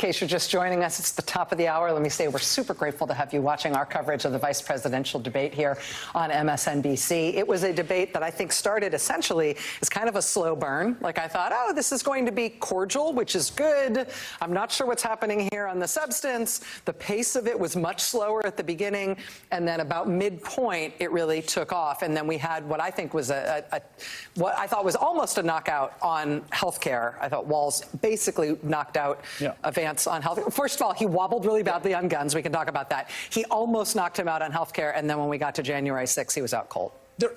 case you're just joining us, it's the top of the hour. Let me say we're super grateful to have you watching our coverage of the vice presidential debate here on MSNBC. It was a debate that I think started essentially as kind of a slow burn. Like I thought, oh, this is going to be cordial, which is good. I'm not sure what's happening here on the substance. The pace of it was much slower at the beginning, and then about midpoint, it really took off. And then we had what I think was what I thought was almost a knockout on healthcare. I thought Walz basically knocked out Vance on health. First of all, he wobbled really badly on guns. We can talk about that. He almost knocked him out on healthcare, and then when we got to January 6th, he was out cold.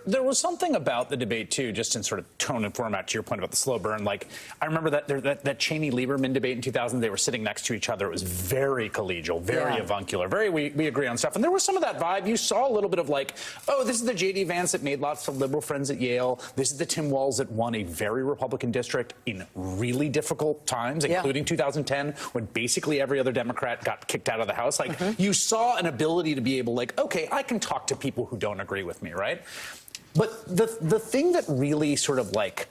There was something about the debate, too, just in sort of tone and format, to your point about the slow burn. Like, I remember that Cheney-Lieberman debate in 2000, they were sitting next to each other. It was very collegial, very avuncular, very we agree on stuff. And there was some of that vibe. You saw a little bit of like, oh, this is the J.D. Vance that made lots of liberal friends at Yale. This is the Tim Walz that won a very Republican district in really difficult times, including 2010, when basically every other Democrat got kicked out of the House. Like, you saw an ability to be able, like, okay, I can talk to people who don't agree with me, right? But the thing that really sort of like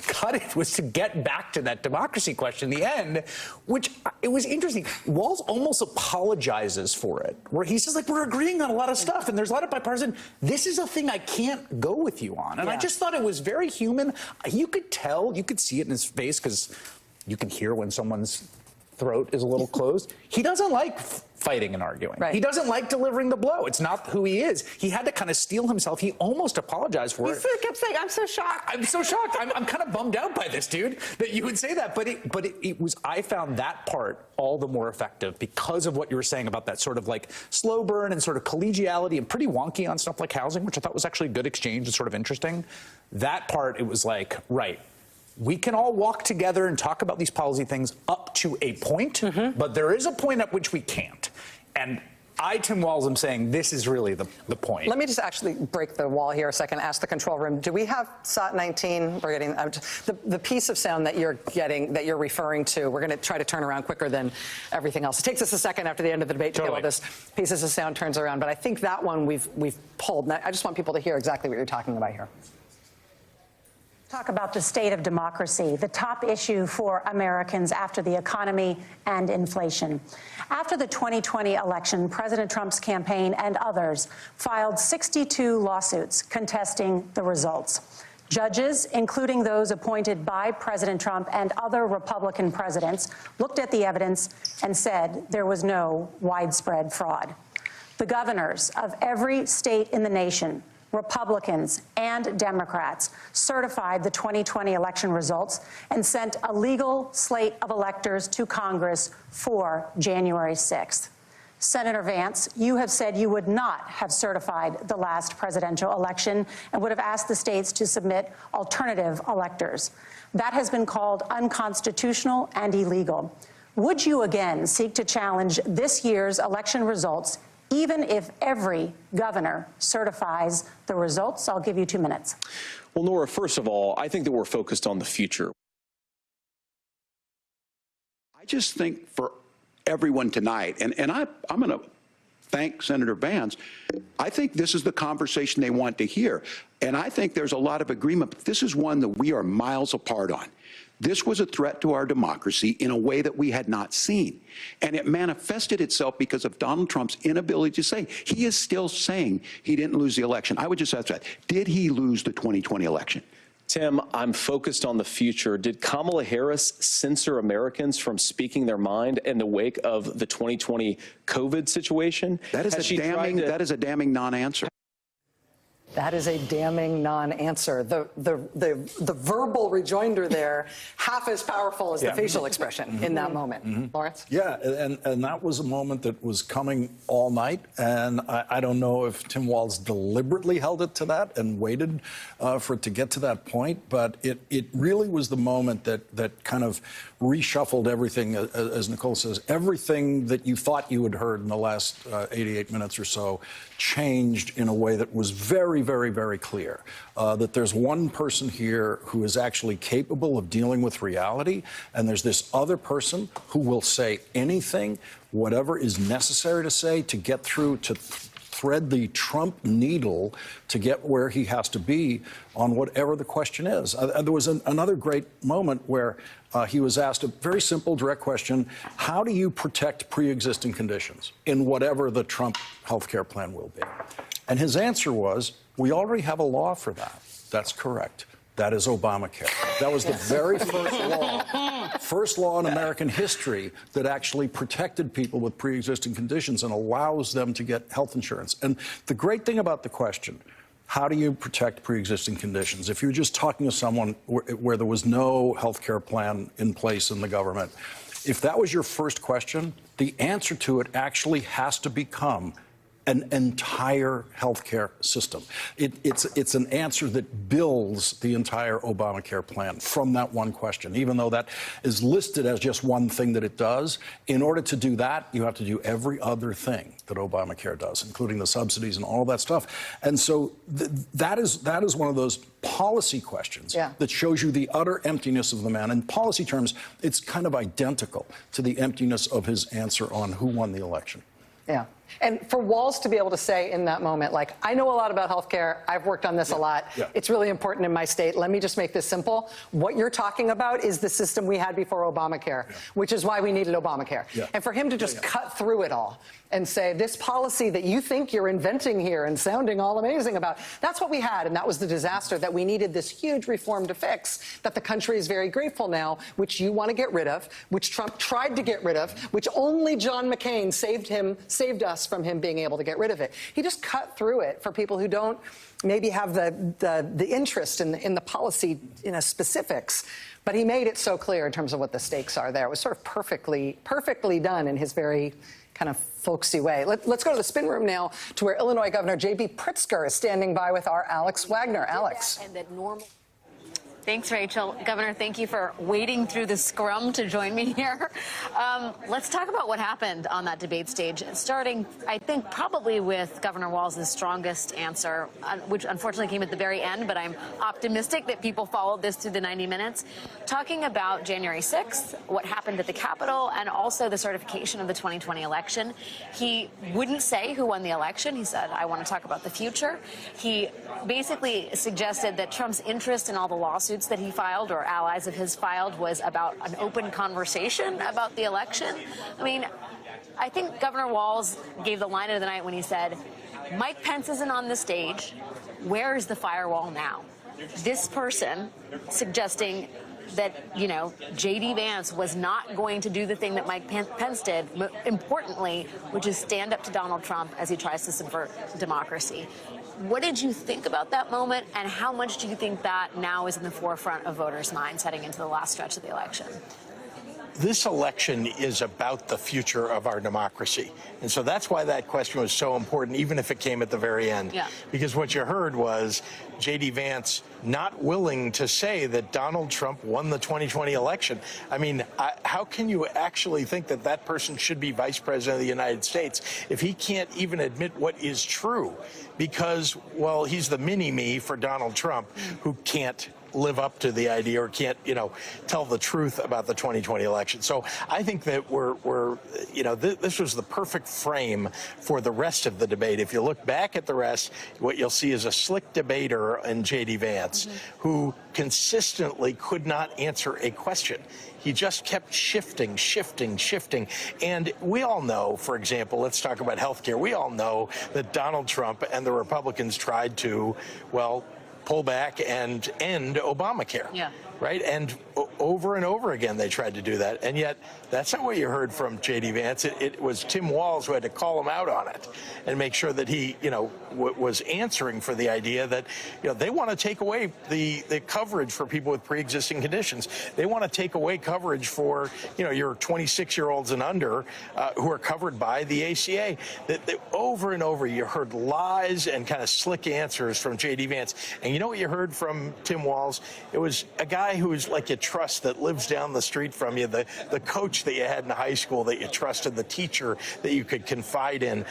cut it was to get back to that democracy question in the end, which it was interesting. Walz almost apologizes for it, where he says, like, we're agreeing on a lot of stuff and there's a lot of bipartisan. This is a thing I can't go with you on. And I just thought it was very human. You could tell, you could see it in his face, because you can hear when someone's throat is a little closed. He doesn't like fighting and arguing. Right. He doesn't like delivering the blow. It's not who he is. He had to kind of steel himself. He almost apologized for it. He kept saying, I'm so shocked. I'm so shocked. I'm kind of bummed out by this, dude, that you would say that. But it was, I found that part all the more effective because of what you were saying about that sort of like slow burn and sort of collegiality and pretty wonky on stuff like housing, which I thought was actually a good exchange and sort of interesting. That part, it was like, right. We can all walk together and talk about these policy things up to a point, but there is a point at which we can't. And Tim Walz, am saying this is really the point. Let me just actually break the wall here a second, ask the control room. Do we have SOT 19? We're getting the piece of sound that you're getting, that you're referring to. We're going to try to turn around quicker than everything else. It takes us a second after the end of the debate to get all this pieces of sound turns around. But I think that one we've pulled. And I just want people to hear exactly what you're talking about here. Talk about the state of democracy, the top issue for Americans after the economy and inflation. After the 2020 election, President Trump's campaign and others filed 62 lawsuits contesting the results. Judges, including those appointed by President Trump and other Republican presidents, looked at the evidence and said there was no widespread fraud. The governors of every state in the nation, Republicans and Democrats, certified the 2020 election results and sent a legal slate of electors to Congress for January 6th. Senator Vance, you have said you would not have certified the last presidential election and would have asked the states to submit alternative electors. That has been called unconstitutional and illegal. Would you again seek to challenge this year's election results, even if every governor certifies the results? I'll give you 2 minutes. Well, Nora, first of all, I think that we're focused on the future. I just think for everyone tonight, and I'm going to thank Senator Vance, I think this is the conversation they want to hear. And I think there's a lot of agreement, but this is one that we are miles apart on. This was a threat to our democracy in a way that we had not seen. And it manifested itself because of Donald Trump's inability to say. He is still saying he didn't lose the election. I would just ask that. Did he lose the 2020 election? Tim, I'm focused on the future. Did Kamala Harris censor Americans from speaking their mind in the wake of the 2020 COVID situation? That is a damning non-answer. That is a damning non-answer. The verbal rejoinder there, half as powerful as the facial expression in that moment. Lawrence? Yeah, and that was a moment that was coming all night, and I don't know if Tim Walz deliberately held it to that and waited for it to get to that point, but it really was the moment that kind of reshuffled everything, as Nicole says. Everything that you thought you had heard in the last 88 minutes or so changed in a way that was very, very, very clear. That there's one person here who is actually capable of dealing with reality, and there's this other person who will say anything, whatever is necessary to say to get through to thread the Trump needle to get where he has to be on whatever the question is. There was another great moment where he was asked a very simple, direct question: how do you protect pre-existing conditions in whatever the Trump health care plan will be? And his answer was, we already have a law for that. That's correct. That is Obamacare. That was the very first law in American history that actually protected people with pre-existing conditions and allows them to get health insurance. And the great thing about the question, how do you protect pre-existing conditions? If you're just talking to someone where there was no health care plan in place in the government, if that was your first question, the answer to it actually has to become an entire healthcare system. It's an answer that builds the entire Obamacare plan from that one question, even though that is listed as just one thing that it does. In order to do that, you have to do every other thing that Obamacare does, including the subsidies and all that stuff. And so that is one of those policy questions that shows you the utter emptiness of the man. In policy terms, it's kind of identical to the emptiness of his answer on who won the election. Yeah. And for Walz to be able to say in that moment, like, I know a lot about healthcare. I've worked on this a lot. It's really important in my state. Let me just make this simple. What you're talking about is the system we had before Obamacare, which is why we needed Obamacare. And for him to just cut through it all and say, this policy that you think you're inventing here and sounding all amazing about, that's what we had. And that was the disaster that we needed this huge reform to fix, that the country is very grateful now, which you want to get rid of, which Trump tried to get rid of, which only John McCain saved us from him being able to get rid of it. He just cut through it for people who don't maybe have the interest in the policy, specifics. But he made it so clear in terms of what the stakes are there. It was sort of perfectly done in his very kind of folksy way. Let's go to the spin room now to where Illinois Governor J.B. Pritzker is standing by with our Alex Wagner. Alex. Thanks, Rachel. Governor, thank you for wading through the scrum to join me here. Let's talk about what happened on that debate stage, starting, I think, probably with Governor Walz's strongest answer, which unfortunately came at the very end, but I'm optimistic that people followed this through the 90 minutes, talking about January 6th, what happened at the Capitol, and also the certification of the 2020 election. He wouldn't say who won the election. He said, I want to talk about the future. He basically suggested that Trump's interest in all the lawsuits that he filed, or allies of his filed, was about an open conversation about the election. I mean, I think Governor Walz gave the line of the night when he said, Mike Pence isn't on the stage. Where is the firewall now? This person suggesting that, J.D. Vance was not going to do the thing that Mike Pence did, importantly, which is stand up to Donald Trump as he tries to subvert democracy. What did you think about that moment, and how much do you think that now is in the forefront of voters' minds heading into the last stretch of the election? This election is about the future of our democracy. And so that's why that question was so important, even if it came at the very end. Because what you heard was J.D. Vance not willing to say that Donald Trump won the 2020 election. I mean, how can you actually think that that person should be vice president of the United States if he can't even admit what is true? Because, well, he's the mini-me for Donald Trump, who can't live up to the idea or can't, tell the truth about the 2020 election. So I think that this was the perfect frame for the rest of the debate. If you look back at the rest, what you'll see is a slick debater in J.D. Vance who consistently could not answer a question. He just kept shifting. And we all know, for example, let's talk about health care. We all know that Donald Trump and the Republicans tried to, pull back and end Obamacare. Right? And over and over again, they tried to do that. And yet, that's not what you heard from J.D. Vance. It was Tim Walz who had to call him out on it and make sure that he, was answering for the idea that, they want to take away the coverage for people with pre-existing conditions. They want to take away coverage for, your 26-year-olds and under who are covered by the ACA. That over and over, you heard lies and kind of slick answers from J.D. Vance. And you know what you heard from Tim Walz? It was a guy who's like you trust, that lives down the street from you, the coach that you had in high school that you trusted, the teacher that you could confide in,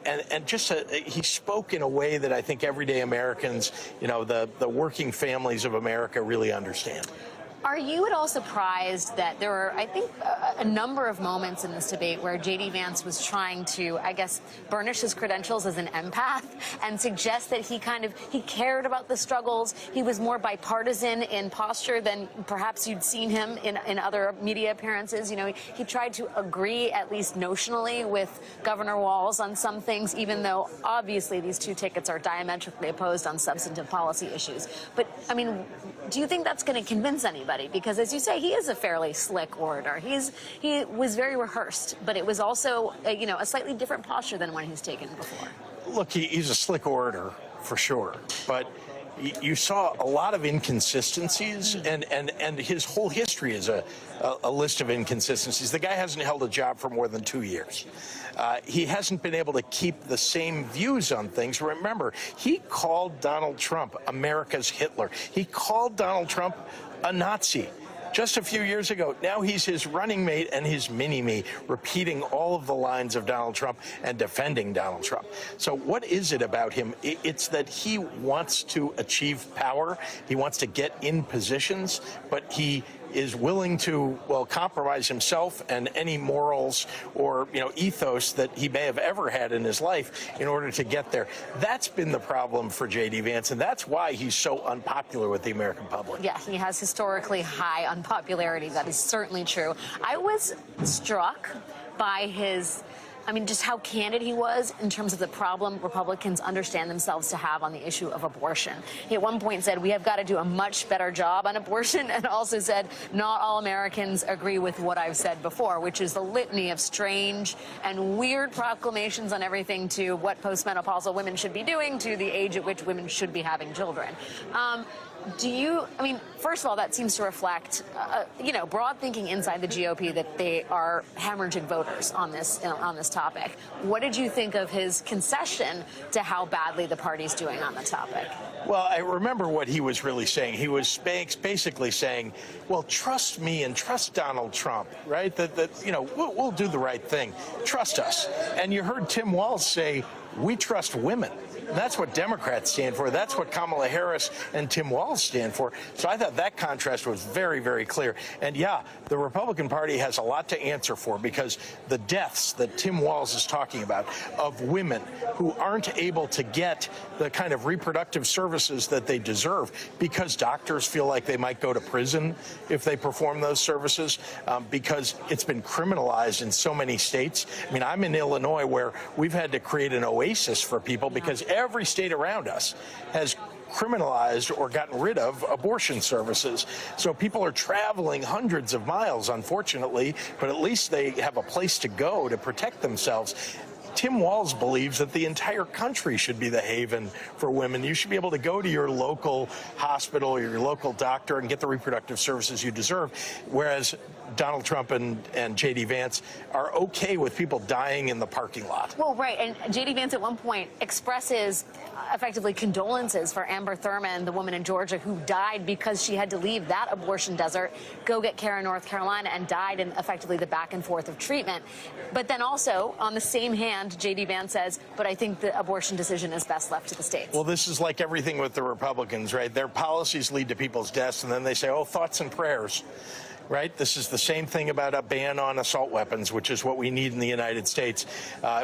and just he spoke in a way that I think everyday Americans, the working families of America really understand. Are you at all surprised that there were, I think, a number of moments in this debate where J.D. Vance was trying to, I guess, burnish his credentials as an empath and suggest that he cared about the struggles. He was more bipartisan in posture than perhaps you'd seen him in other media appearances. You know, he tried to agree, at least notionally, with Governor Walz on some things, even though obviously these two tickets are diametrically opposed on substantive policy issues. But, I mean, do you think that's going to convince anybody? Because, as you say, he is a fairly slick orator. He was very rehearsed, but it was also, a slightly different posture than one he's taken before. Look, he's a slick orator, for sure. But you saw a lot of inconsistencies, and his whole history is a list of inconsistencies. The guy hasn't held a job for more than 2 years. He hasn't been able to keep the same views on things. Remember, he called Donald Trump America's Hitler. He called Donald Trump a Nazi just a few years ago. Now he's his running mate and his mini-me, repeating all of the lines of Donald Trump and defending Donald Trump. So what is it about him? It's that he wants to achieve power. He wants to get in positions, but he is willing to, well, compromise himself and any morals or, ethos that he may have ever had in his life in order to get there. That's been the problem for J.D. Vance, and that's why he's so unpopular with the American public. Yeah, he has historically high unpopularity. That is certainly true. I was struck by just how candid he was in terms of the problem Republicans understand themselves to have on the issue of abortion. He at one point said, we have got to do a much better job on abortion, and also said, not all Americans agree with what I've said before, which is the litany of strange and weird proclamations on everything to what postmenopausal women should be doing to the age at which women should be having children. First of all, that seems to reflect, broad thinking inside the GOP that they are hemorrhaging voters on this topic. What did you think of his concession to how badly the party's doing on the topic? Well, I remember what he was really saying. He was basically saying, well, trust me and trust Donald Trump, right? We'll do the right thing. Trust us. And you heard Tim Walz say, we trust women. That's what Democrats stand for. That's what Kamala Harris and Tim Walz stand for. So I thought that contrast was very, very clear. And yeah, the Republican Party has a lot to answer for, because the deaths that Tim Walz is talking about of women who aren't able to get the kind of reproductive services that they deserve because doctors feel like they might go to prison if they perform those services, because it's been criminalized in so many states. I mean, I'm in Illinois, where we've had to create an oasis for people because every state around us has criminalized or gotten rid of abortion services. So people are traveling hundreds of miles, unfortunately, but at least they have a place to go to protect themselves. Tim Walz believes that the entire country should be the haven for women. You should be able to go to your local hospital or your local doctor and get the reproductive services you deserve, whereas Donald Trump and J.D. Vance are okay with people dying in the parking lot. Well, right, and J.D. Vance at one point expresses effectively condolences for Amber Thurman, the woman in Georgia who died because she had to leave that abortion desert, go get care in North Carolina, and died in effectively the back and forth of treatment. But then also, on the same hand, J.D. Vance says, but I think the abortion decision is best left to the states. Well, this is like everything with the Republicans, right? Their policies lead to people's deaths, and then they say, oh, thoughts and prayers. Right? This is the same thing about a ban on assault weapons, which is what we need in the United States,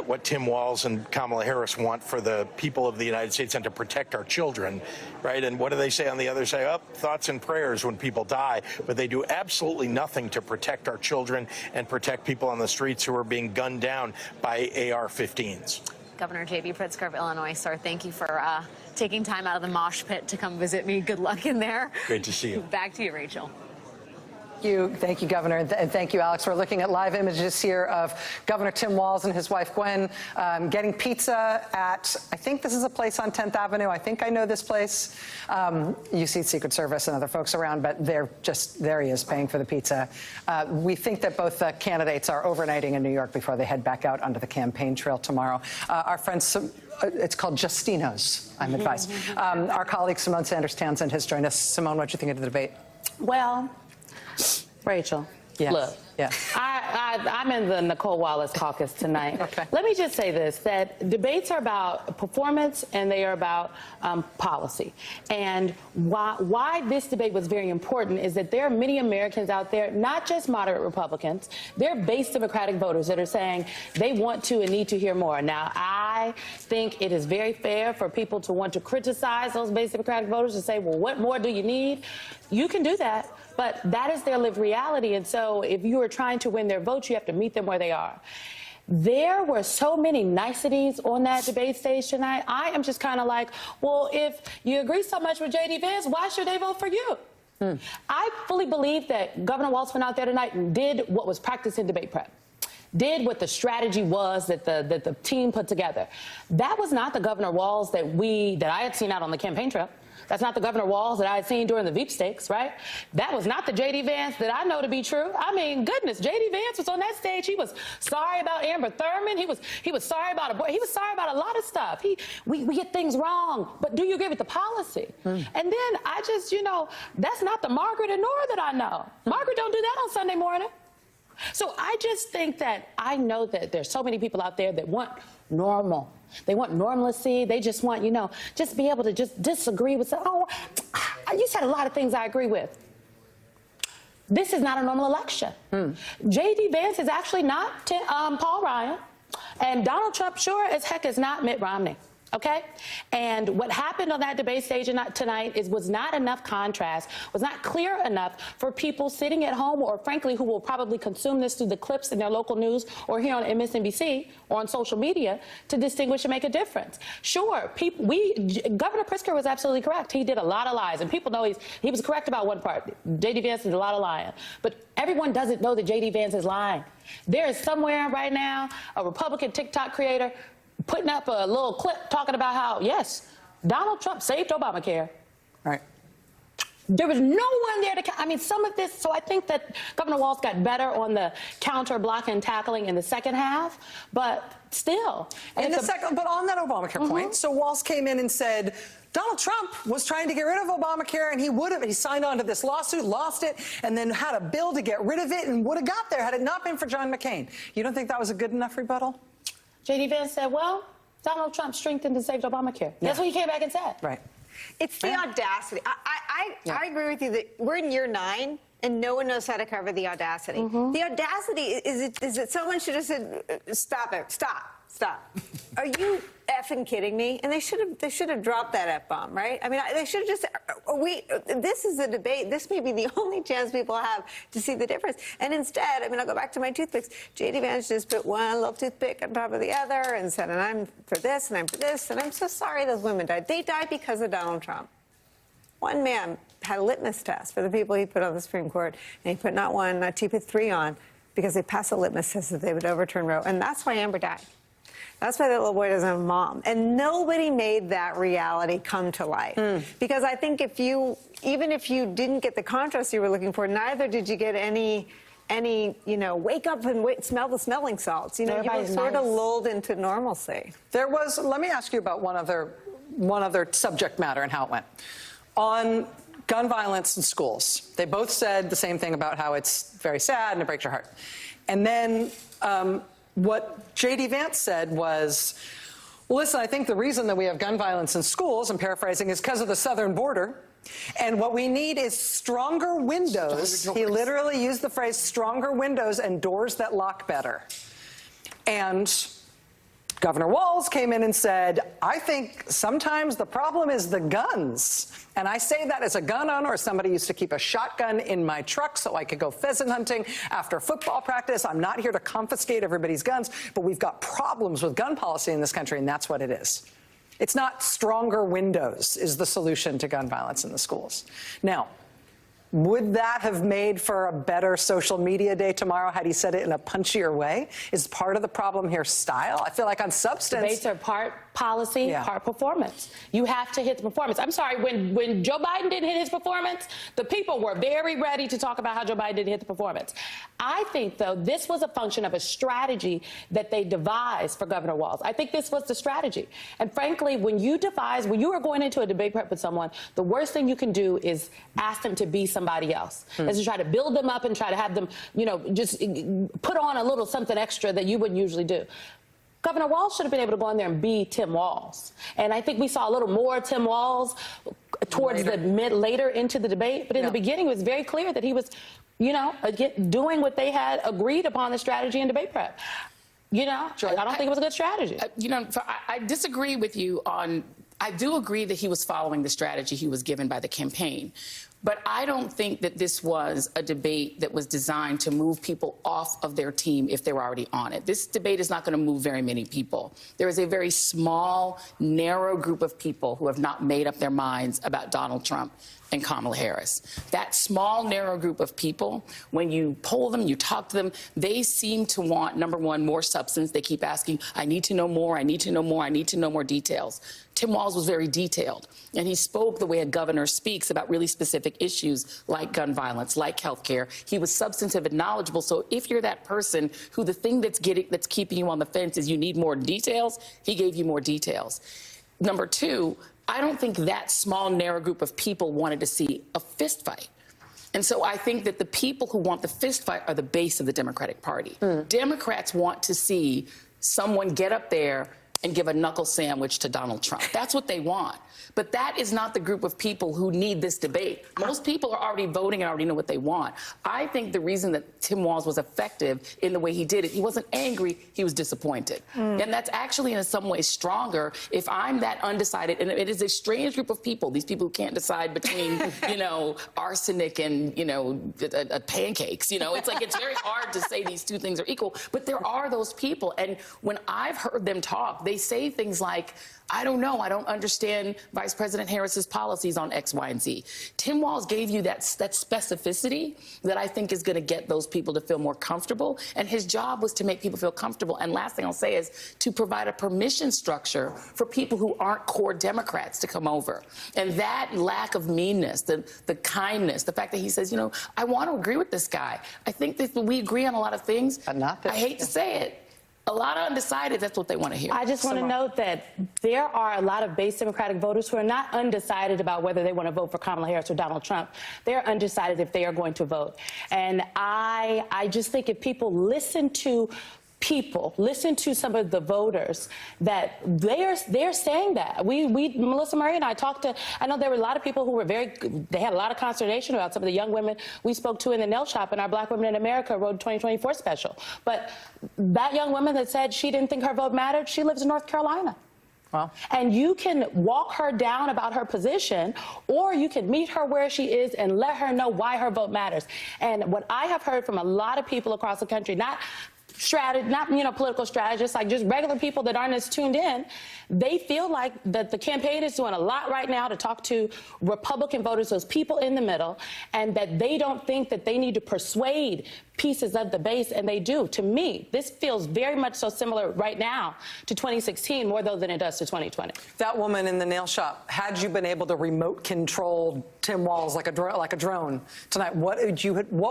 what Tim Walz and Kamala Harris want for the people of the United States and to protect our children, right? And what do they say on the other side? Oh, thoughts and prayers when people die, but they do absolutely nothing to protect our children and protect people on the streets who are being gunned down by AR-15s. Governor J.B. Pritzker of Illinois, sir, thank you for taking time out of the mosh pit to come visit me. Good luck in there. Great to see you. Back to you, Rachel. Thank you, Governor, and thank you, Alex. We're looking at live images here of Governor Tim Walz and his wife Gwen getting pizza at, I think this is a place on 10th Avenue. I think I know this place. You see Secret Service and other folks around, but there he is paying for the pizza. We think that both candidates are overnighting in New York before they head back out onto the campaign trail tomorrow. Our friends, it's called Justino's, I'm advised. Our colleague Simone Sanders-Townsend has joined us. Simone, what do you think of the debate? Well, Rachel, Yes. Look, Yes. I'm in the Nicole Wallace caucus tonight. Okay. Let me just say this, that debates are about performance and they are about policy. And why this debate was very important is that there are many Americans out there, not just moderate Republicans, they're base Democratic voters that are saying they want to and need to hear more. Now, I think it is very fair for people to want to criticize those base Democratic voters and say, well, what more do you need? You can do that. But that is their lived reality. And so if you are trying to win their votes, you have to meet them where they are. There were so many niceties on that debate stage tonight. I am just kind of like, well, if you agree so much with J.D. Vance, why should they vote for you? I fully believe that Governor Walz went out there tonight and did what was practiced in debate prep. Did what the strategy was that the team put together. That was not the Governor Walz that I had seen out on the campaign trail. That's not the Governor Walz that I had seen during the Veep stakes, right? That was not the J.D. Vance that I know to be true. I mean, goodness, J.D. Vance was on that stage. He was sorry about Amber Thurman. He was sorry about he was sorry about a lot of stuff. We get things wrong, but do you agree with the policy? And then I just, that's not the Margaret and Nora that I know. Margaret don't do that on Sunday morning. So I just think that I know that there's so many people out there that want normal. They want normalcy. They just want, just be able to just disagree with, you said a lot of things I agree with. This is not a normal election. J.D. Vance is actually not Paul Ryan, and Donald Trump sure as heck is not Mitt Romney. Okay? And what happened on that debate stage tonight was not enough contrast, was not clear enough for people sitting at home or, frankly, who will probably consume this through the clips in their local news or here on MSNBC or on social media to distinguish and make a difference. Sure, Governor Pritzker was absolutely correct. He did a lot of lies, and people know he was correct about one part. J.D. Vance did a lot of lying. But everyone doesn't know that J.D. Vance is lying. There is somewhere right now a Republican TikTok creator putting up a little clip talking about how, yes, Donald Trump saved Obamacare. Right. There was no one there some of this, so I think that Governor Walz got better on the counter block and tackling in the second half, but still. But on that Obamacare point, so Walz came in and said, Donald Trump was trying to get rid of Obamacare, and he signed on to this lawsuit, lost it, and then had a bill to get rid of it, and would have got there had it not been for John McCain. You don't think that was a good enough rebuttal? J.D. Vance said, well, Donald Trump strengthened and saved Obamacare. That's what he came back and said. Right. It's the audacity. I agree with you that we're in year 9 and no one knows how to cover the audacity. The audacity is that someone should have said, stop it, stop. Are you effing kidding me? And they should have dropped that F-bomb, right? I mean, they should have just, this is a debate. This may be the only chance people have to see the difference. And instead, I'll go back to my toothpicks. J.D. Vance just put one little toothpick on top of the other and said, and I'm for this, and I'm for this, and I'm so sorry those women died. They died because of Donald Trump. One man had a litmus test for the people he put on the Supreme Court, and he put not one, not two, but 3 on, because they passed a litmus test that they would overturn Roe. And that's why Amber died. That's why that little boy doesn't have a mom. And nobody made that reality come to life. Because I think even if you didn't get the contrast you were looking for, neither did you get any wake up and smell the smelling salts. You were sort of lulled into normalcy. Let me ask you about one other subject matter and how it went. On gun violence in schools, they both said the same thing about how it's very sad and it breaks your heart. And then what J.D. Vance said was, well, listen, I think the reason that we have gun violence in schools, I'm paraphrasing, is because of the southern border. And what we need is stronger windows. He literally used the phrase stronger windows and doors that lock better. And Governor Walz came in and said, I think sometimes the problem is the guns. And I say that as a gun owner. Somebody used to keep a shotgun in my truck so I could go pheasant hunting after football practice. I'm not here to confiscate everybody's guns, but we've got problems with gun policy in this country, and that's what it is. It's not stronger windows is the solution to gun violence in the schools. Now, would that have made for a better social media day tomorrow had he said it in a punchier way? Is part of the problem here style? I feel like on substance... Debates are part policy, part performance. You have to hit the performance. I'm sorry, when Joe Biden didn't hit his performance, the people were very ready to talk about how Joe Biden didn't hit the performance. I think, though, this was a function of a strategy that they devised for Governor Walz. I think this was the strategy. And frankly, when you are going into a debate prep with someone, the worst thing you can do is ask them to be somebody somebody else. Is to try to build them up and try to have them, you know, just put on a little something extra that you wouldn't usually do. Governor Walz should have been able to go in there and be Tim Walz. And I think we saw a little more Tim Walz towards later into the debate. But in the beginning, it was very clear that he was, you know, again, doing what they had agreed upon the strategy and debate prep. You know, I don't think it was a good strategy. You know, I disagree with you on, I do agree that he was following the strategy he was given by the campaign. But I don't think that this was a debate that was designed to move people off of their team if they were already on it. This debate is not going to move very many people. There is a very small, narrow group of people who have not made up their minds about Donald Trump and Kamala Harris. That small, narrow group of people, when you poll them, you talk to them, they seem to want, number one, more substance. They keep asking, I need to know more, I need to know more, I need to know more details. Tim Walz was very detailed, and he spoke the way a governor speaks about really specific issues like gun violence, like health care. He was substantive and knowledgeable, so if you're that person who the thing that's keeping you on the fence is you need more details, he gave you more details. Number two, I don't think that small, narrow group of people wanted to see a fist fight. And so I think that the people who want the fist fight are the base of the Democratic Party. Democrats want to see someone get up there and give a knuckle sandwich to Donald Trump. That's what they want. But that is not the group of people who need this debate. Most people are already voting and already know what they want. I think the reason that Tim Walz was effective in the way he did it, he wasn't angry, he was disappointed. And that's actually in some ways stronger if I'm that undecided. And it is a strange group of people, these people who can't decide between, you know, arsenic and, you know, pancakes. You know, it's like it's very hard to say these two things are equal. But there are those people. And when I've heard them talk, they say things like, I don't know. I don't understand Vice President Harris's policies on X, Y, and Z. Tim Walz gave you that specificity that I think is going to get those people to feel more comfortable. And his job was to make people feel comfortable. And last thing I'll say is to provide a permission structure for people who aren't core Democrats to come over. And that lack of meanness, the kindness, the fact that he says, you know, I want to agree with this guy. I think that we agree on a lot of things. But not this. I hate to say it. A lot of undecided, that's what they want to hear. I just want to note that there are a lot of base Democratic voters who are not undecided about whether they want to vote for Kamala Harris or Donald Trump. They're undecided if they are going to vote. And I just think if people listen to listen to some of the voters, that they're saying that. Melissa Murray and I talked to, I know there were a lot of people who were they had a lot of consternation about some of the young women we spoke to in the nail shop in our Black Women in America Road 2024 special. But that young woman that said she didn't think her vote mattered, she lives in North Carolina. Wow. And you can walk her down about her position, or you can meet her where she is and let her know why her vote matters. And what I have heard from a lot of people across the country, not political strategists, like just regular people that aren't as tuned in, they feel like that the campaign is doing a lot right now to talk to Republican voters, those people in the middle, and that they don't think that they need to persuade pieces of the base, and they do. To me, this feels very much so similar right now to 2016, more though than it does to 2020. That woman in the nail shop, had you been able to remote control Tim Walz like a drone tonight, what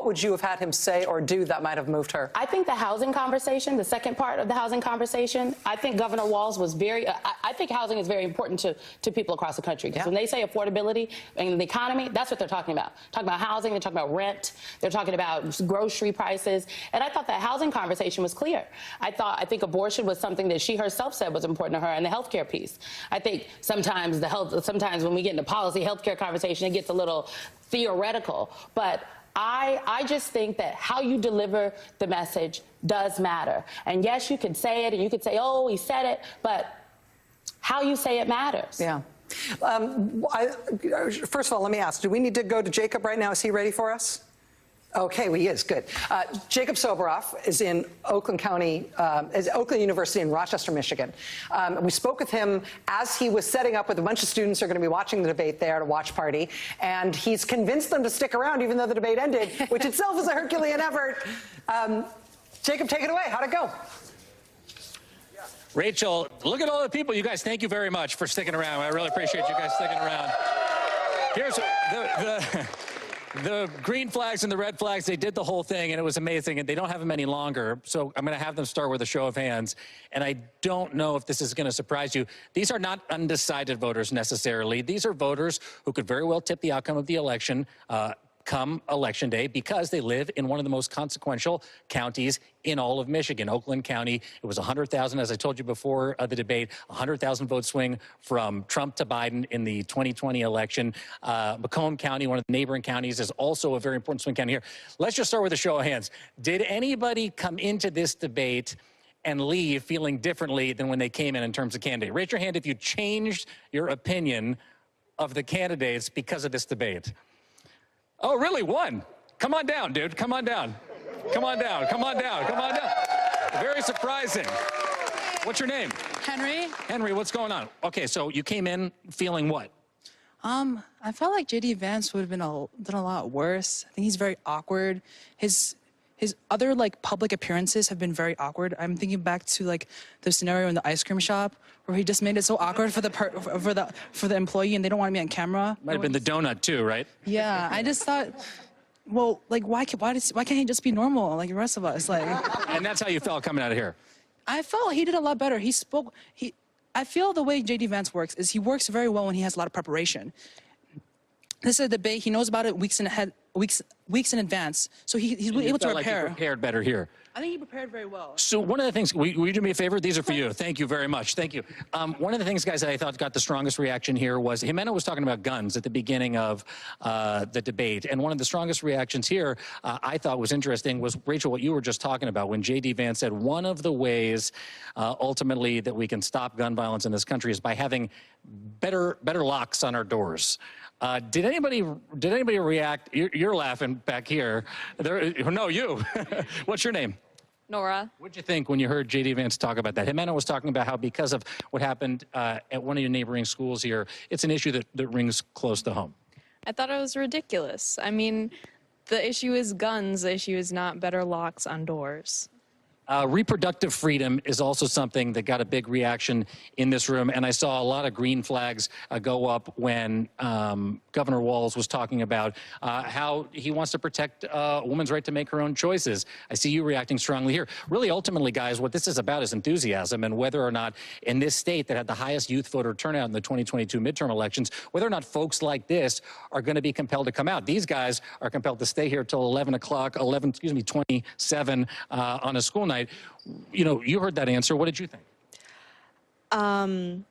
would you have had him say or do that might have moved her? I think the housing conversation, the second part of the housing conversation, I think Governor Walz was very, I think housing is very important to people across the country. Because when they say affordability and the economy, that's what they're talking about. Talking about housing, they're talking about rent, they're talking about grocery prices. And I thought that housing conversation was clear. I think abortion was something that she herself said was important to her, and the healthcare piece. I think sometimes when we get into policy, healthcare conversation, it gets a little theoretical. But I just think that how you deliver the message does matter. And yes, you can say it, and you could say, oh, he said it, but how you say it matters. Yeah. First of all, let me ask, do we need to go to Jacob right now? Is he ready for us? Okay, well, he is. Good. Jacob Soboroff is in Oakland University in Rochester, Michigan. We spoke with him as he was setting up with a bunch of students who are going to be watching the debate there at a watch party, and he's convinced them to stick around even though the debate ended, which itself is a Herculean effort. Jacob, take it away. How'd it go? Rachel, look at all the people. You guys, thank you very much for sticking around. I really appreciate you guys sticking around. Here's the green flags and the red flags. They did the whole thing, and it was amazing, and they don't have them any longer. So I'm going to have them start with a show of hands. And I don't know if this is going to surprise you. These are not undecided voters necessarily. These are voters who could very well tip the outcome of the election. come Election Day because they live in one of the most consequential counties in all of Michigan, Oakland County. It was 100,000, as I told you before the debate, 100,000 vote swing from Trump to Biden in the 2020 election. Macomb County, one of the neighboring counties, is also a very important swing county here. Let's just start with a show of hands. Did anybody come into this debate and leave feeling differently than when they came in terms of candidate? Raise your hand if you changed your opinion of the candidates because of this debate. Oh, really? One? Come on down, dude. Come on down. Come on down. Come on down. Come on down. Very surprising. What's your name? Henry. Henry, what's going on? Okay, so you came in feeling what? I felt like JD Vance would have done a lot worse. I think he's very awkward. His other like public appearances have been very awkward. I'm thinking back to like the scenario in the ice cream shop where he just made it so awkward for the employee and they don't want to be on camera. Might have been the donut too, right? Yeah, I just thought, well, like why can't he just be normal like the rest of us? Like, And that's how you felt coming out of here. I felt he did a lot better. I feel the way JD Vance works is he works very well when he has a lot of preparation. This is a debate. He knows about it weeks in advance, so he's able to Like you prepare. prepared better here. I think he prepared very well. So one of the things, will you do me a favor? These are for you. Thank you very much. Thank you. One of the things, guys, that I thought got the strongest reaction here was Jimena was talking about guns at the beginning of the debate. And one of the strongest reactions here I thought was interesting was, Rachel, what you were just talking about when J.D. Vance said one of the ways ultimately that we can stop gun violence in this country is by having better locks on our doors. Did anybody react? You're laughing back here. No, you. What's your name? Nora. What'd you think when you heard J.D. Vance talk about that? Jimena was talking about how because of what happened at one of your neighboring schools here, it's an issue that rings close to home. I thought it was ridiculous. I mean, the issue is guns. The issue is not better locks on doors. Reproductive freedom is also something that got a big reaction in this room, and I saw a lot of green flags go up when Governor Walz was talking about how he wants to protect a woman's right to make her own choices. I see you reacting strongly here. Really, ultimately, guys, what this is about is enthusiasm and whether or not in this state that had the highest youth voter turnout in the 2022 midterm elections, whether or not folks like this are going to be compelled to come out. These guys are compelled to stay here till 27 on a school night. You know, you heard that answer. What did you think? Sorry,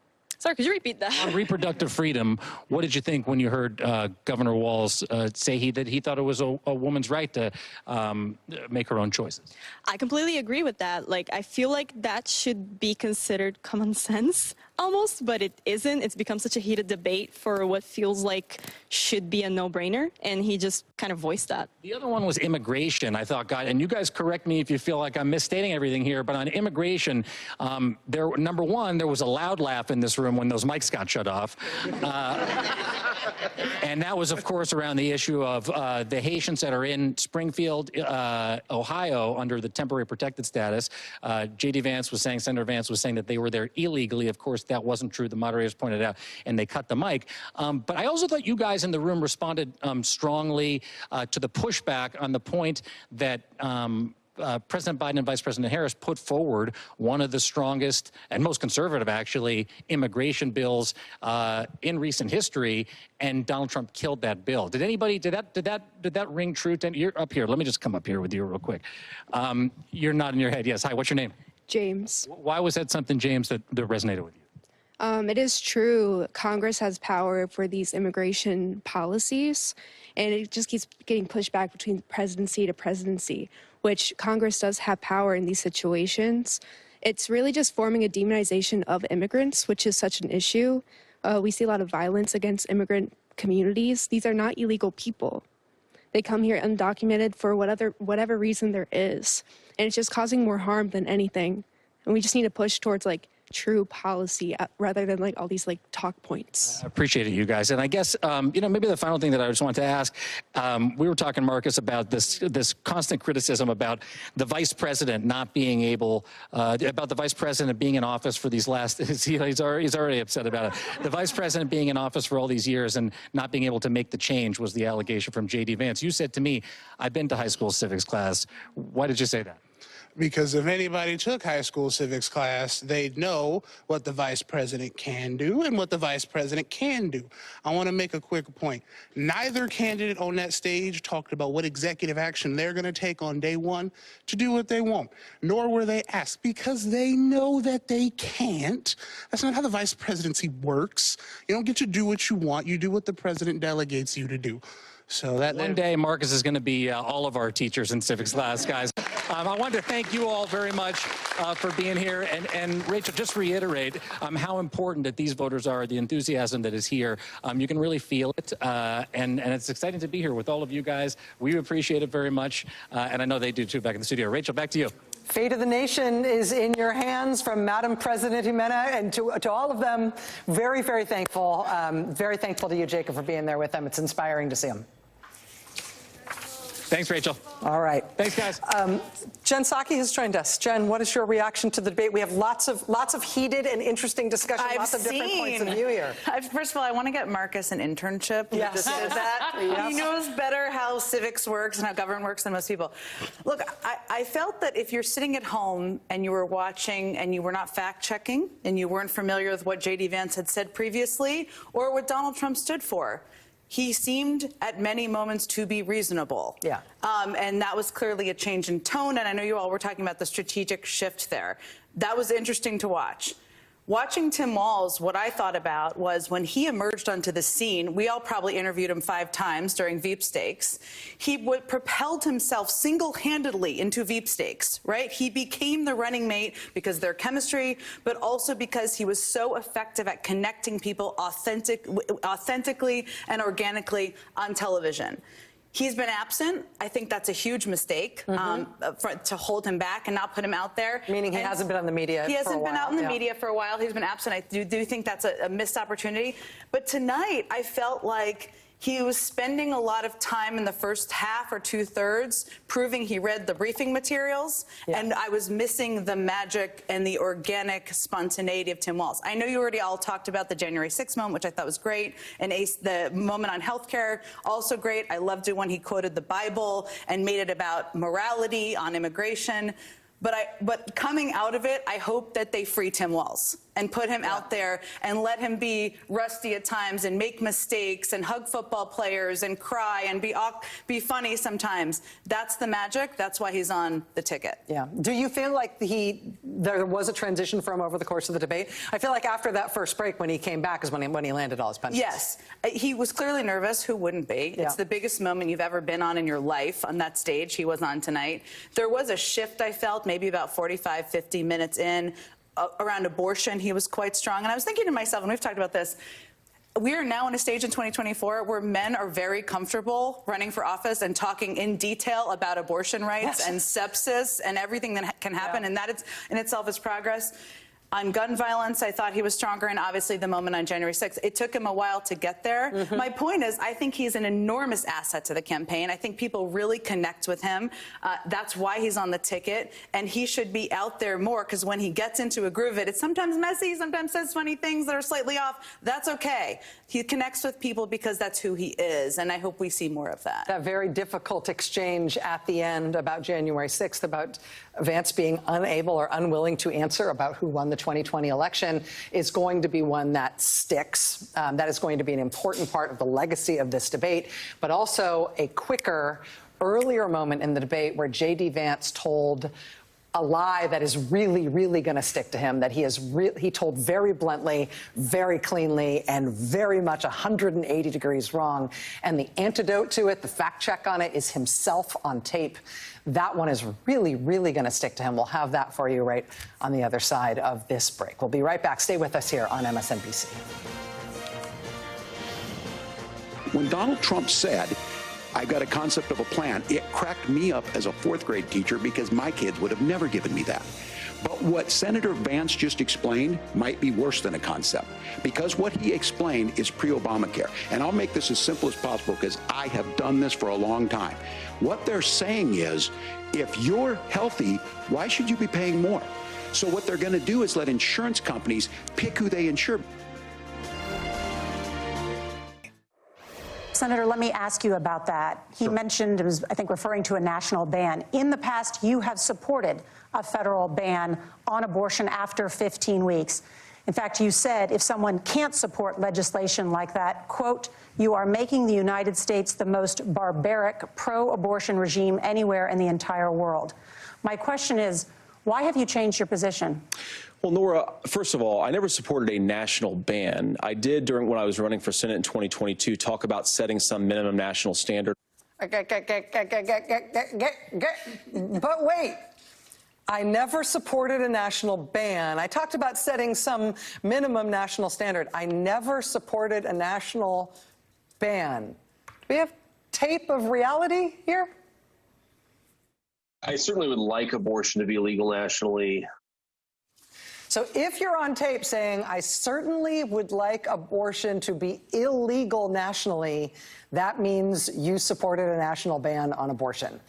could you repeat that? On reproductive freedom, what did you think when you heard Governor Walz say that he thought it was a woman's right to make her own choices? I completely agree with that. Like, I feel like that should be considered common sense almost, but it isn't. It's become such a heated debate for what feels like should be a no-brainer, and he just kind of voiced that. The other one was immigration, I thought, God, and you guys correct me if you feel like I'm misstating everything here, but on immigration, number one, there was a loud laugh in this room when those mics got shut off. And that was, of course, around the issue of the Haitians that are in Springfield, Ohio, under the temporary protected status. J.D. Vance was saying, Senator Vance was saying that they were there illegally. Of course, that wasn't true. The moderators pointed out, and they cut the mic. But I also thought you guys in the room responded strongly to the pushback on the point that President Biden and Vice President Harris put forward one of the strongest and most conservative, actually, immigration bills in recent history, and Donald Trump killed that bill. Did that ring true? You're up here. Let me just come up here with you real quick. You're nodding your head. Yes. Hi. What's your name? James. Why was that something, James, that resonated with you? It is true. Congress has power for these immigration policies, and it just keeps getting pushed back between presidency to presidency, which Congress does have power in these situations. It's really just forming a demonization of immigrants, which is such an issue. We see a lot of violence against immigrant communities. These are not illegal people. They come here undocumented for whatever reason there is, and it's just causing more harm than anything. And we just need to push towards like true policy rather than like all these like talk points. I appreciate it, you guys. And I guess, maybe the final thing that I just wanted to ask, we were talking, Marcus, about this constant criticism about the vice president not being able, about the vice president being in office for these last, he's already upset about it. The vice president being in office for all these years and not being able to make the change was the allegation from J.D. Vance. You said to me, I've been to high school civics class. Why did you say that? Because if anybody took high school civics class, they'd know what the vice president can do and what the vice president can do. I want to make a quick point. Neither candidate on that stage talked about what executive action they're going to take on day one to do what they want, nor were they asked, because they know that they can't. That's not how the vice presidency works. You don't get to do what you want. You do what the president delegates you to do. So that one day, Marcus is going to be all of our teachers in civics class, guys. I wanted to thank you all very much for being here. And Rachel, just reiterate how important that these voters are, the enthusiasm that is here. You can really feel it. And it's exciting to be here with all of you guys. We appreciate it very much. And I know they do, too, back in the studio. Rachel, back to you. Fate of the nation is in your hands, from Madam President Jimena and to all of them. Very, very thankful. Very thankful to you, Jacob, for being there with them. It's inspiring to see them. Thanks, Rachel. All right. Thanks, guys. Jen Psaki has joined us. Jen, what is your reaction to the debate? We have lots of heated and interesting discussion, lots of different points of view here. First of all, I want to get Marcus an internship. He just did that. Yes. He knows better how civics works and how government works than most people. Look, I felt that if you're sitting at home and you were watching and you were not fact-checking and you weren't familiar with what J.D. Vance had said previously or what Donald Trump stood for, he seemed at many moments to be reasonable. Yeah. And that was clearly a change in tone. And I know you all were talking about the strategic shift there. That was interesting to watch. Watching Tim Walz, what I thought about was when he emerged onto the scene, we all probably interviewed him 5 times during Veep Stakes. He propelled himself single-handedly into Veep Stakes, right? He became the running mate because of their chemistry, but also because he was so effective at connecting people authentically and organically on television. He's been absent. I think that's a huge mistake to hold him back and not put him out there. Meaning he hasn't been on the media for a while. He hasn't been out in the media for a while. He's been absent. I do think that's a missed opportunity. But tonight, I felt like he was spending a lot of time in the first half or 2/3 proving he read the briefing materials, and I was missing the magic and the organic spontaneity of Tim Walz. I know you already all talked about the January 6th moment, which I thought was great, and the moment on healthcare, also great. I loved it when he quoted the Bible and made it about morality on immigration. But coming out of it, I hope that they free Tim Walz and put him out there and let him be rusty at times and make mistakes and hug football players and cry and be funny sometimes. That's the magic. That's why he's on the ticket. Yeah. Do you feel like there was a transition for him over the course of the debate? I feel like after that first break, when he came back, is when he landed all his punches. Yes. He was clearly nervous. Who wouldn't be? It's the biggest moment you've ever been on in your life on that stage. He was on tonight. There was a shift, I felt, maybe about 45, 50 minutes in. Around abortion, he was quite strong. And I was thinking to myself, and we've talked about this, we are now in a stage in 2024 where men are very comfortable running for office and talking in detail about abortion rights and sepsis and everything that can happen, and that in itself is progress. On gun violence, I thought he was stronger, and obviously the moment on January 6th. It took him a while to get there. My point is, I think he's an enormous asset to the campaign. I think people really connect with him. That's why he's on the ticket, and he should be out there more, because when he gets into a groove, it's sometimes messy, sometimes says funny things that are slightly off. That's okay. He connects with people because that's who he is, and I hope we see more of that. That very difficult exchange at the end about January 6th, about Vance being unable or unwilling to answer about who won the 2020 election, is going to be one that sticks. That is going to be an important part of the legacy of this debate, but also a quicker, earlier moment in the debate where J.D. Vance told a lie that is really, really going to stick to him, that he told very bluntly, very cleanly, and very much 180 degrees wrong. And the antidote to it, the fact check on it, is himself on tape. That one is really, really going to stick to him. We'll have that for you right on the other side of this break. We'll be right back. Stay with us here on MSNBC. When Donald Trump said, I got a concept of a plan, it cracked me up as a 4th grade teacher because my kids would have never given me that. But what Senator Vance just explained might be worse than a concept, because what he explained is pre-Obamacare. And I'll make this as simple as possible because I have done this for a long time. What they're saying is, if you're healthy, why should you be paying more? So what they're going to do is let insurance companies pick who they insure. Senator, let me ask you about that. He mentioned, it was, I think, referring to a national ban. In the past, you have supported a federal ban on abortion after 15 weeks. In fact, you said if someone can't support legislation like that, quote, you are making the United States the most barbaric pro-abortion regime anywhere in the entire world. My question is, why have you changed your position? Well, Nora, first of all, I never supported a national ban. I did when I was running for Senate in 2022 talk about setting some minimum national standard. But wait. I never supported a national ban. I talked about setting some minimum national standard. I never supported a national ban. Do we have tape of reality here? I certainly would like abortion to be illegal nationally. So if you're on tape saying, I certainly would like abortion to be illegal nationally, that means you supported a national ban on abortion.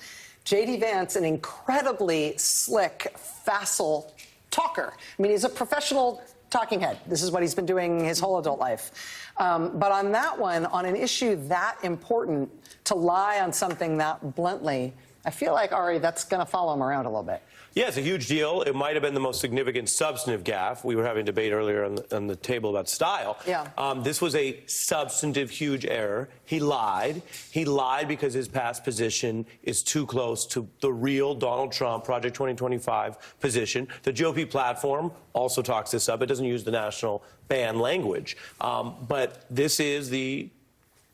J.D. Vance, an incredibly slick, facile talker. I mean, he's a professional talking head. This is what he's been doing his whole adult life. But on that one, on an issue that important, to lie on something that bluntly, I feel like, Ari, that's going to follow him around a little bit. Yeah, it's a huge deal. It might have been the most significant substantive gaffe. We were having a debate earlier on the table about style. Yeah. This was a substantive, huge error. He lied. He lied because his past position is too close to the real Donald Trump Project 2025 position. The GOP platform also talks this up. It doesn't use the national ban language. But this is the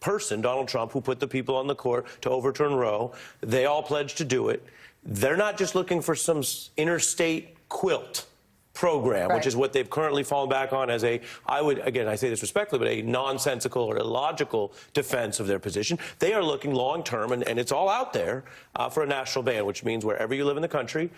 person, Donald Trump, who put the people on the court to overturn Roe. They all pledged to do it. They're not just looking for some interstate quilt program, which is what they've currently fallen back on as a, again, I say this respectfully, but a nonsensical or illogical defense of their position. They are looking long term, and it's all out there, for a national ban, which means wherever you live in the country,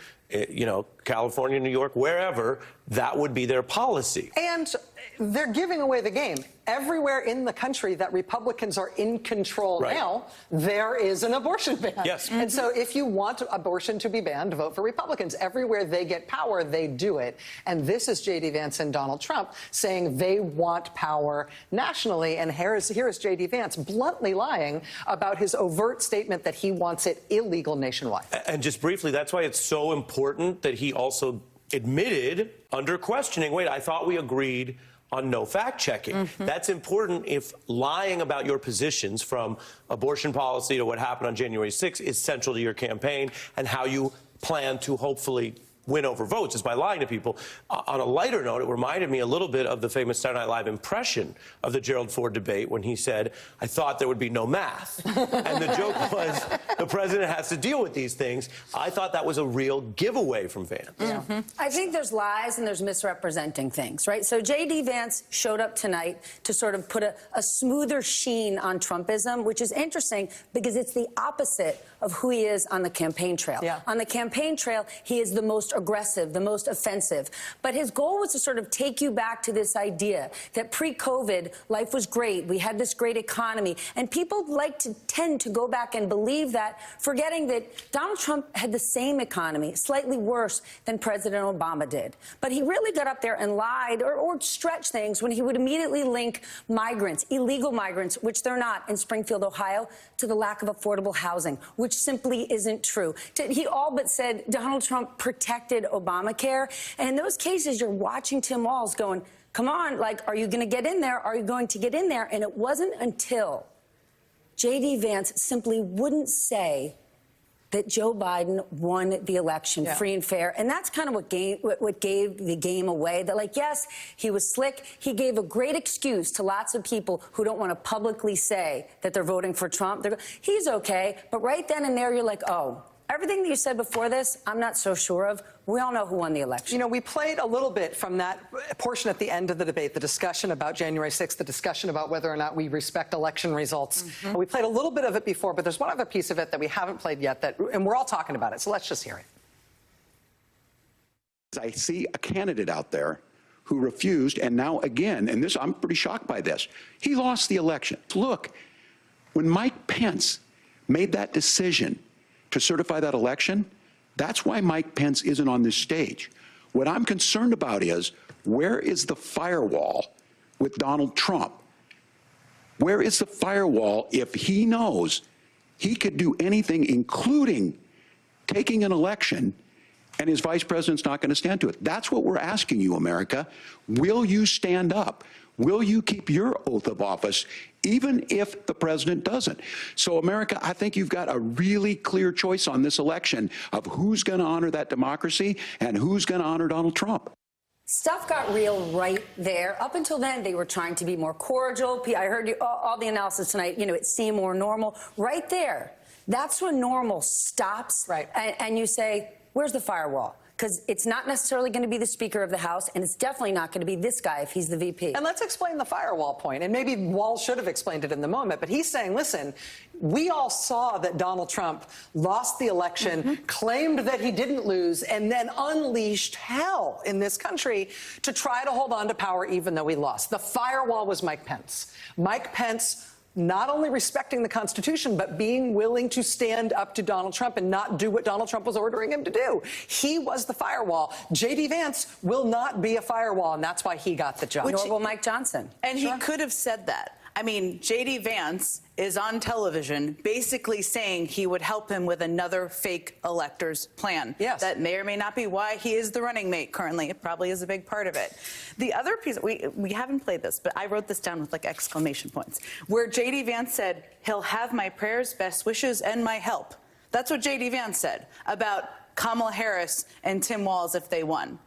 California, New York, wherever, that would be their policy. And they're giving away the game. Everywhere in the country that Republicans are in control now, there is an abortion ban. Yes. And so if you want abortion to be banned, vote for Republicans. Everywhere they get power, they do it. And this is J.D. Vance and Donald Trump saying they want power nationally. And here is J.D. Vance bluntly lying about his overt statement that he wants it illegal nationwide. And just briefly, that's why it's so important that he also admitted under questioning, wait, I thought we agreed on no fact-checking. That's important if lying about your positions from abortion policy to what happened on January 6th is central to your campaign and how you plan to hopefully win over votes is by lying to people. On a lighter note, it reminded me a little bit of the famous Saturday Night Live impression of the Gerald Ford debate when he said, I thought there would be no math. And the joke was, the president has to deal with these things. I thought that was a real giveaway from Vance. I think there's lies and there's misrepresenting things, right? So J.D. Vance showed up tonight to sort of put a smoother sheen on Trumpism, which is interesting because it's the opposite of who he is on the campaign trail. On the campaign trail, he is the most aggressive, the most offensive. But his goal was to sort of take you back to this idea that pre-COVID, life was great. We had this great economy. And people tend to go back and believe that, forgetting that Donald Trump had the same economy, slightly worse than President Obama did. But he really got up there and lied or stretched things when he would immediately link migrants, illegal migrants, which they're not in Springfield, Ohio, to the lack of affordable housing, which simply isn't true. He all but said Donald Trump protected Obamacare. And in those cases, you're watching Tim Walz going, come on, are you going to get in there? Are you going to get in there? And it wasn't until J.D. Vance simply wouldn't say that Joe Biden won the election free and fair. And that's kind of what gave the game away. That, yes, he was slick. He gave a great excuse to lots of people who don't want to publicly say that they're voting for Trump. He's okay. But right then and there, you're like, oh, everything that you said before this, I'm not so sure of. We all know who won the election. We played a little bit from that portion at the end of the debate, the discussion about January 6th, the discussion about whether or not we respect election results. We played a little bit of it before, but there's one other piece of it that we haven't played yet, and we're all talking about it. So let's just hear it. I see a candidate out there who refused, and now again, and this, I'm pretty shocked by this, he lost the election. Look, when Mike Pence made that decision to certify that election, that's why Mike Pence isn't on this stage. What I'm concerned about is, where is the firewall with Donald Trump? Where is the firewall if he knows he could do anything, including taking an election, and his vice president's not going to stand to it? That's what we're asking you, America. Will you stand up? Will you keep your oath of office, even if the president doesn't? So, America, I think you've got a really clear choice on this election of who's going to honor that democracy and who's going to honor Donald Trump. Stuff got real right there. Up until then, they were trying to be more cordial. I heard you, all the analysis tonight, it seemed more normal. Right there, that's when normal stops. Right. And you say, where's the firewall? Because it's not necessarily going to be the Speaker of the House, and it's definitely not going to be this guy if he's the VP. And let's explain the firewall point. And maybe Walz should have explained it in the moment, but he's saying, listen, we all saw that Donald Trump lost the election, claimed that he didn't lose, and then unleashed hell in this country to try to hold on to power even though he lost. The firewall was Mike Pence. Mike Pence not only respecting the Constitution, but being willing to stand up to Donald Trump and not do what Donald Trump was ordering him to do. He was the firewall. J.D. Vance will not be a firewall, and that's why he got the job. Nor will Mike Johnson. And he could have said that. I mean, J.D. Vance is on television basically saying he would help him with another fake electors plan. Yes. That may or may not be why he is the running mate currently. It probably is a big part of it. The other piece, we haven't played this, but I wrote this down with like exclamation points, where J.D. Vance said, he'll have my prayers, best wishes, and my help. That's what J.D. Vance said about Kamala Harris and Tim Walz if they won.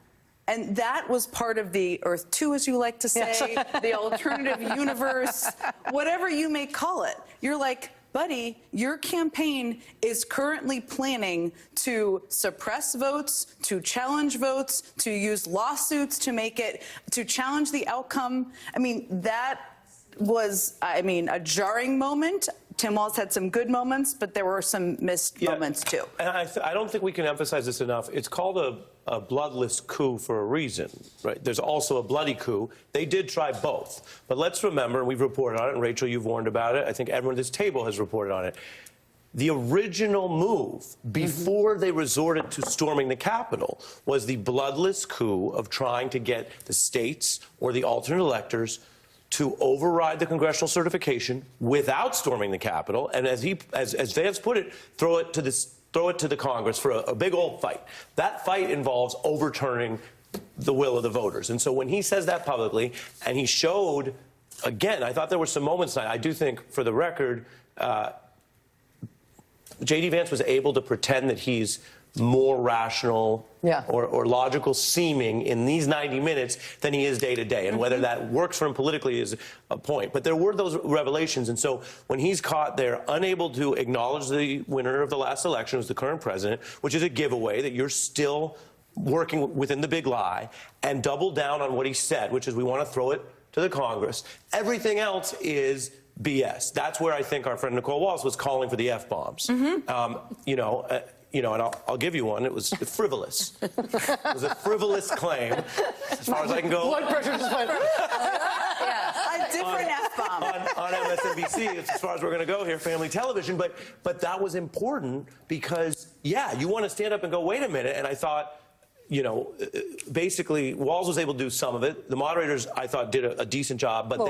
And that was part of the Earth 2, as you like to say, the alternative universe, whatever you may call it. You're like, buddy, your campaign is currently planning to suppress votes, to challenge votes, to use lawsuits to make it, to challenge the outcome. I mean, that was, a jarring moment. Tim Walz had some good moments, but there were some missed moments, too. And I don't think we can emphasize this enough. It's called a bloodless coup for a reason, right? There's also a bloody coup. They did try both. But let's remember, and we've reported on it, and Rachel, you've warned about it. I think everyone at this table has reported on it. The original move, before they resorted to storming the Capitol, was the bloodless coup of trying to get the states or the alternate electors to override the congressional certification without storming the Capitol, and as Vance put it, throw it to the Congress for a big old fight. That fight involves overturning the will of the voters. And so when he says that publicly, and he showed, again, I thought there were some moments tonight, I do think, for the record, J.D. Vance was able to pretend that he's more rational or logical seeming in these 90 minutes than he is day to day. And whether that works for him politically is a point. But there were those revelations. And so when he's caught there, unable to acknowledge the winner of the last election was the current president, which is a giveaway that you're still working within the big lie, and double down on what he said, which is we want to throw it to the Congress. Everything else is BS. That's where I think our friend Nicole Walz was calling for the F-bombs. And I'll give you one. It was frivolous. It was a frivolous claim, as far as I can go. Blood pressure just went. A different F-bomb. On MSNBC, as far as we're going to go here, family television. But that was important because, you want to stand up and go, wait a minute. And I thought, basically, Walz was able to do some of it. The moderators, I thought, did a decent job, but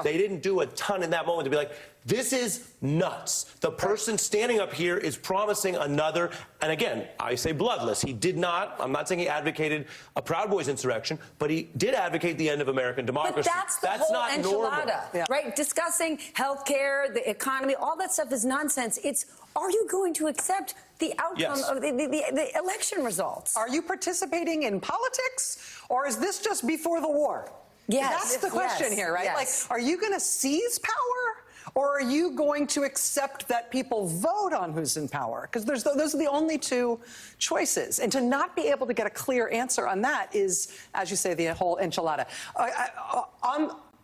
they didn't do a ton in that moment to be like, this is nuts. The person standing up here is promising another, and again, I say bloodless. He did not, I'm not saying he advocated a Proud Boys insurrection, but he did advocate the end of American democracy. But that's whole not enchilada, right? Discussing health care, the economy, all that stuff is nonsense. It's, are you going to accept the outcome of the election results? Are you participating in politics, or is this just before the war? Yes. That's the question here, right? Yes. Like, are you going to seize power? Or are you going to accept that people vote on who's in power? Because those are the only two choices. And to not be able to get a clear answer on that is, as you say, the whole enchilada.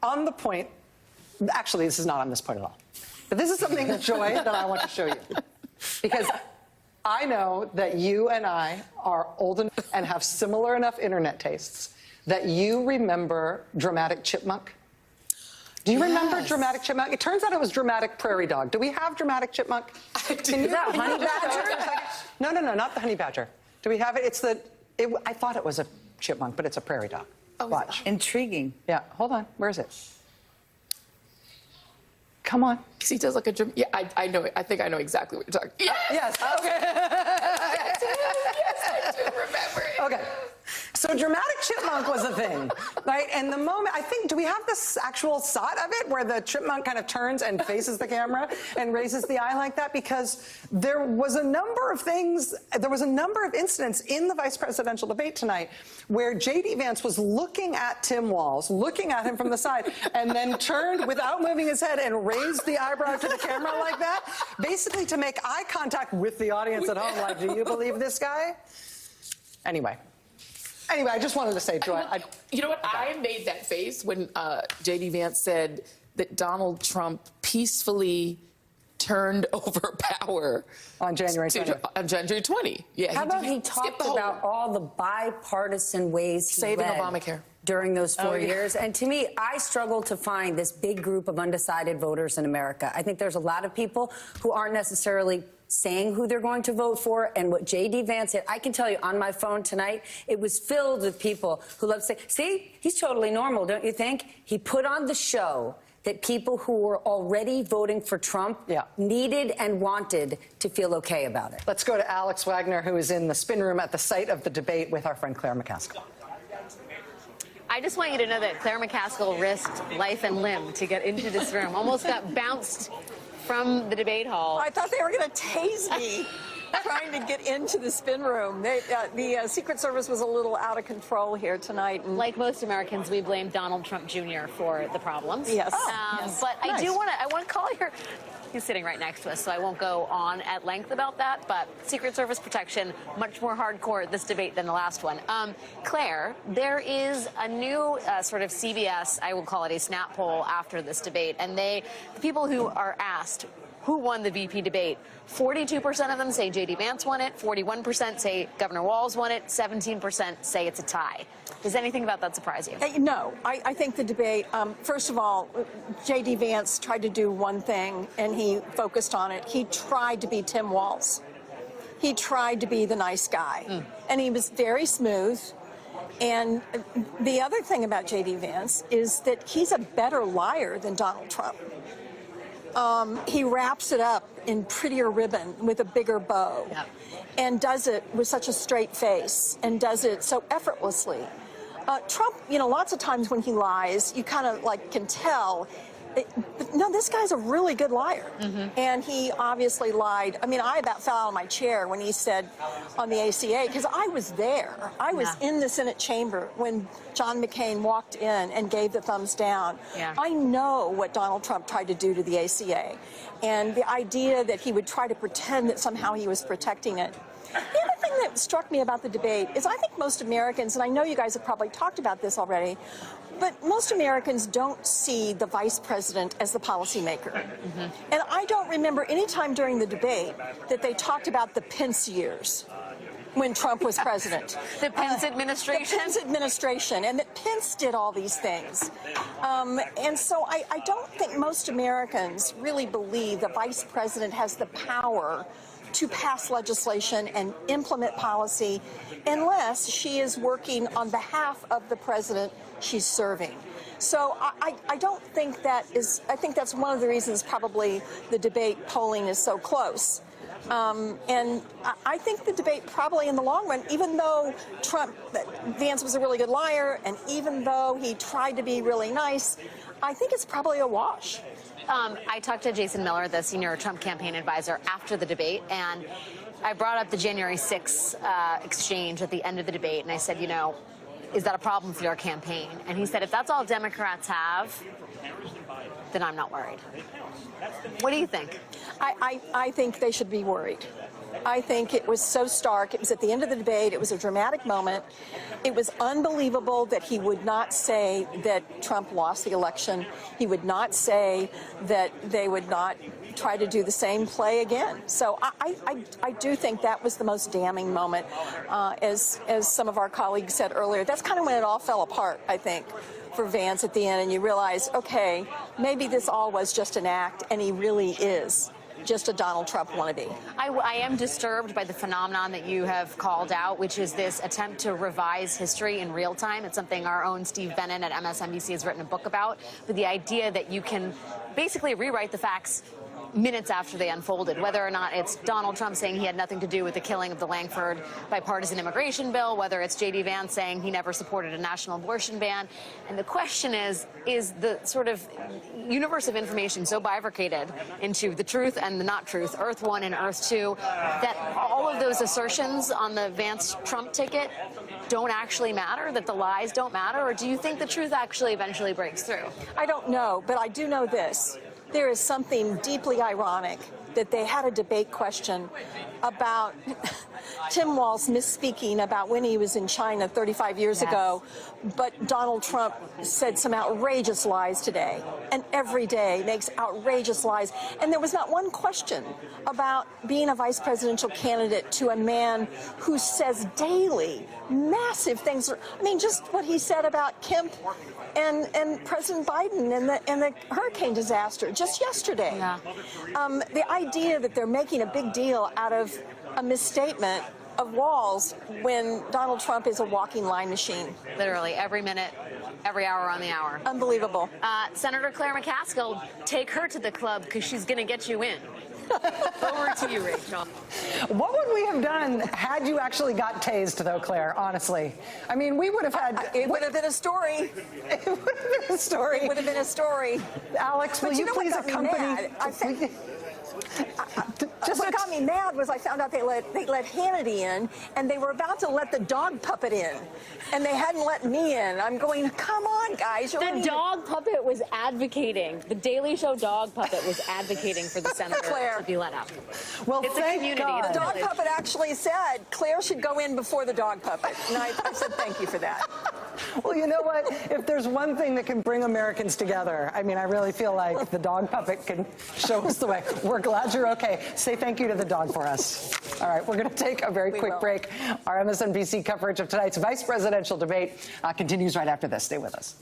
On the point, actually, this is not on this point at all. But this is something, Joy, that I want to show you. Because I know that you and I are old enough and have similar enough internet tastes that you remember Dramatic Chipmunk. Do you remember Dramatic Chipmunk? It turns out it was Dramatic Prairie Dog. Do we have Dramatic Chipmunk? Is that Honey Badger? No, not the Honey Badger. Do we have it? I thought it was a chipmunk, but it's a prairie dog. Watch. Intriguing. Yeah, hold on. Where is it? Come on. Because he does like a drum. Yeah, I know it. I think I know exactly what you're talking. Yes. Okay. Yes, I do remember it. Okay. So dramatic chipmunk was a thing, right? And the moment, I think, do we have this actual shot of it where the chipmunk kind of turns and faces the camera and raises the eye like that? Because there was a number of things, there was a number of incidents in the vice presidential debate tonight where J.D. Vance was looking at Tim Walz, looking at him from the side, and then turned without moving his head and raised the eyebrow to the camera like that, basically to make eye contact with the audience at home, like, do you believe this guy? Anyway, I just wanted to say, Joy. You know what? I made that face when J.D. Vance said that Donald Trump peacefully turned over power on January 20. On January 20. Yeah. How about he talked about all the bipartisan ways he saving led Obamacare during those 4 years? And to me, I struggle to find this big group of undecided voters in America. I think there's a lot of people who aren't necessarily saying who they're going to vote for. And what J.D. Vance said, I can tell you on my phone tonight, it was filled with people who love to say, see, he's totally normal, don't you think? He put on the show that people who were already voting for Trump needed and wanted to feel okay about it. Let's go to Alex Wagner, who is in the spin room at the site of the debate with our friend Claire McCaskill. I just want you to know that Claire McCaskill risked life and limb to get into this room. Almost got bounced from the debate hall. I thought they were going to tase me trying to get into the spin room. The Secret Service was a little out of control here tonight. And like most Americans, we blame Donald Trump Jr. for the problems. Yes. Yes. But nice. I want to call your... He's sitting right next to us, so I won't go on at length about that, but Secret Service protection, much more hardcore this debate than the last one. Claire, there is a new sort of CBS, I will call it a snap poll after this debate, and the people who are asked who won the VP debate, 42% of them say J.D. Vance won it, 41% say Governor Walz won it, 17% say it's a tie. Does anything about that surprise you? No, I think the debate, first of all, J.D. Vance tried to do one thing, and he focused on it. He tried to be Tim Walz. He tried to be the nice guy, and he was very smooth. And the other thing about J.D. Vance is that he's a better liar than Donald Trump. He wraps it up in prettier ribbon with a bigger bow and does it with such a straight face and does it so effortlessly. Trump, lots of times when he lies, you kind of can tell. But no, this guy's a really good liar. And he obviously lied. I mean, I about fell out of my chair when he said on the ACA, because I was there. I was in the Senate chamber when John McCain walked in and gave the thumbs down. I know what Donald Trump tried to do to the ACA. And the idea that he would try to pretend that somehow he was protecting it. The other thing that struck me about the debate is I think most Americans, and I know you guys have probably talked about this already, but most Americans don't see the vice president as the policymaker. And I don't remember any time during the debate that they talked about the Pence years when Trump was president. The Pence administration? The Pence administration, and that Pence did all these things. And so I don't think most Americans really believe the vice president has the power to pass legislation and implement policy unless she is working on behalf of the president she's serving. So I don't think that is, I think that's one of the reasons probably the debate polling is so close. And I think the debate probably in the long run, even though Vance was a really good liar, and even though he tried to be really nice, I think it's probably a wash. I talked to Jason Miller, the senior Trump campaign advisor, after the debate, and I brought up the January 6th exchange at the end of the debate, and I said, is that a problem for your campaign? And he said, if that's all Democrats have, then I'm not worried. What do you think? I think they should be worried. I think it was so stark. It was at the end of the debate. It was a dramatic moment. It was unbelievable that he would not say that Trump lost the election. He would not say that they would not try to do the same play again. So I do think that was the most damning moment. As some of our colleagues said earlier, that's kind of when it all fell apart, I think, for Vance at the end. And you realize, okay, maybe this all was just an act, and he really is just a Donald Trump wannabe. I am disturbed by the phenomenon that you have called out, which is this attempt to revise history in real time. It's something our own Steve Bannon at MSNBC has written a book about, but the idea that you can basically rewrite the facts minutes after they unfolded, whether or not it's Donald Trump saying he had nothing to do with the killing of the Langford bipartisan immigration bill, whether it's J.D. Vance saying he never supported a national abortion ban. And the question is the sort of universe of information so bifurcated into the truth and the not truth, Earth 1 and Earth 2, that all of those assertions on the Vance-Trump ticket don't actually matter, that the lies don't matter? Or do you think the truth actually eventually breaks through? I don't know, but I do know this. There is something deeply ironic that they had a debate question about Tim Walz misspeaking about when he was in China 35 years ago, but Donald Trump said some outrageous lies today, and every day makes outrageous lies. And there was not one question about being a vice presidential candidate to a man who says daily massive things. I mean, just what he said about Kemp and President Biden and the hurricane disaster just yesterday. Yeah. The idea that they're making a big deal out of a misstatement of Walz when Donald Trump is a walking line machine. Literally every minute, every hour on the hour. Unbelievable. Senator Claire McCaskill, take her to the club because she's going to get you in. Over to you, Rachel. What would we have done had you actually got tased, though, Claire, honestly? I mean, we would have had... It would have been a story. It would have been a story. It would have been a story. Alex, will you please accompany... What got me mad was I found out they let Hannity in, and they were about to let the dog puppet in, and they hadn't let me in. I'm going, come on, guys. The dog puppet was advocating. The Daily Show dog puppet was advocating for the senator to be let out. Well, it's a community. The dog puppet actually said Claire should go in before the dog puppet, and I said thank you for that. Well, you know what? If there's one thing that can bring Americans together, I mean, I really feel like the dog puppet can show us the way. We're glad you're okay. Say thank you to the dog for us. All right, we're going to take a very quick break. Our MSNBC coverage of tonight's vice presidential debate continues right after this. Stay with us.